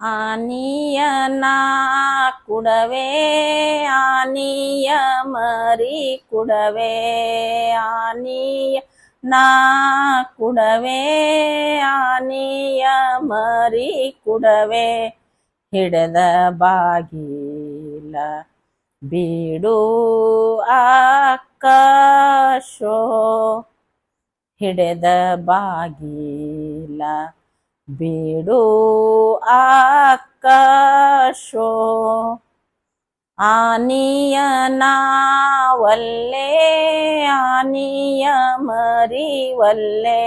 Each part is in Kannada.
ಆನಿಯನ ಕುಡವೆ ಆನಿಯ ಮರಿ ಕುಡವೆ ಆನಿಯ ನಾ ಕುಡವೆ ಆನಿಯ ಮರಿ ಕುಡವೆ ಹಿಡದ ಬಾಗಿಲ ಬೀಡು ಆಕಾಶೋ ಹಿಡದ ಬಾಗಿಲ ಬೀಡು ಆಕಾಶೋ ಆನಿಯನ ವಲ್ಲೆ ಆನಿಯ ಮರಿ ವಲ್ಲೆ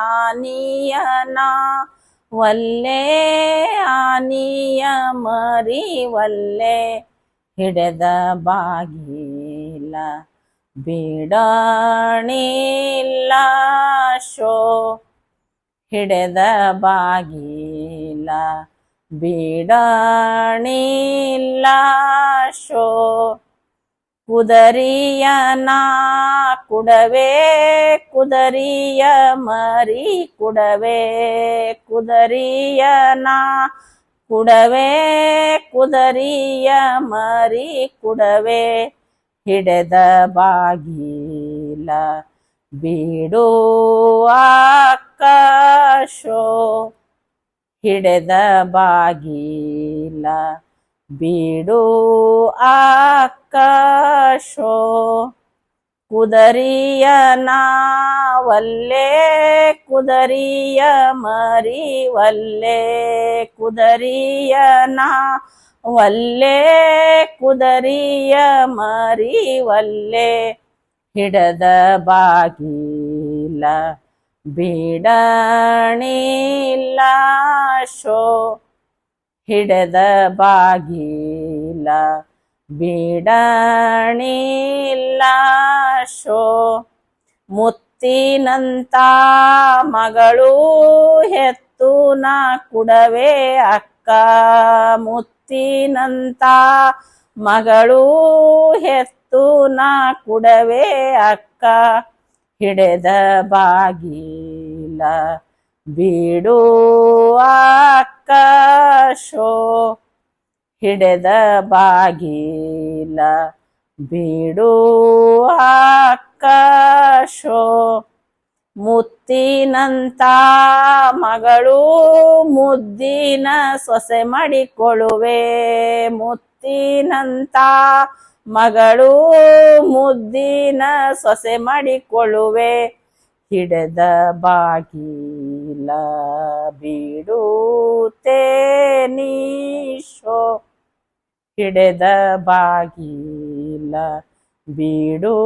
ಆನಿಯನ ವಲ್ಲೆ ಆನಿಯ ಮರಿ ವಲ್ಲೆ ಹಿಡದ ಬಾಗಿಲ ಬಿಡಣಿಲ್ಲ ಶೋ ಹಿಡದ ಬಾಗಿಲ ಬಿಡಣಿಲ್ಲ ಶೋ ಕುದರಿಯನ ಕುಡವೆ ಕುದರಿಯ ಮರಿ ಕುಡವೆ ಕುದರಿಯನ ಕುಡವೆ ಕುದರಿಯ ಮರಿ ಕುಡವೆ ಹಿಡದ ಬಾಗಿಲ ಬೀಡು ಆಕಾಶೋ ಹಿಡದ ಬಾಗಿಲ ಬೀಡು ಆಕಾಶೋ ಕುದರಿಯನ ವಲ್ಲೆ ಕುದರಿಯ ಮರಿ ವಲ್ಲೆ ಕುದರಿಯನ ವಲ್ಲೆ ಕುದರಿಯ ಮರಿ ವಲ್ಲೆ ಹಿಡದ ಬಾಗಿಲ ಬಿಡಣಿಲ್ಲ ಶೋ ಹಿಡದ ಬಾಗಿಲ ಬಿಡಣಿಲ್ಲ ಶೋ ಮುತ್ತಿನಂತ ಮಗಳು ಹೆತ್ತು ನಾ ಕುಡವೆ ಅಕ್ಕ ಮುತ್ತಿನಂತ ಮಗಳು ಹೆತ್ತು ನಾ ಕುಡವೆ ಅಕ್ಕ ಹಿಡದ ಬಾಗಿಲ ಬೀಡು ಆಕಾಶೋ ಹಿಡದ ಬಾಗಿಲ ಬೀಡು ಆಕಾಶೋ ಮುತ್ತಿನಂತ ಮಗಳು ಮುದ್ದಿನ ಸೊಸೆ ಮಾಡಿಕೊಳ್ಳುವೆ ಮುತ್ತಿನಂತ ಮಗಳು ಮುದ್ದಿನ ಸೊಸೆ ಮಾಡಿಕೊಳ್ಳುವೆ ಹಿಡದ ಬಾಗಿಲ ಬಿಡುತ್ತೇನೀಶೋ ಹಿಡದ ಬಾಗಿಲ ಬಿಡುತ್ತೇನೀಶೋ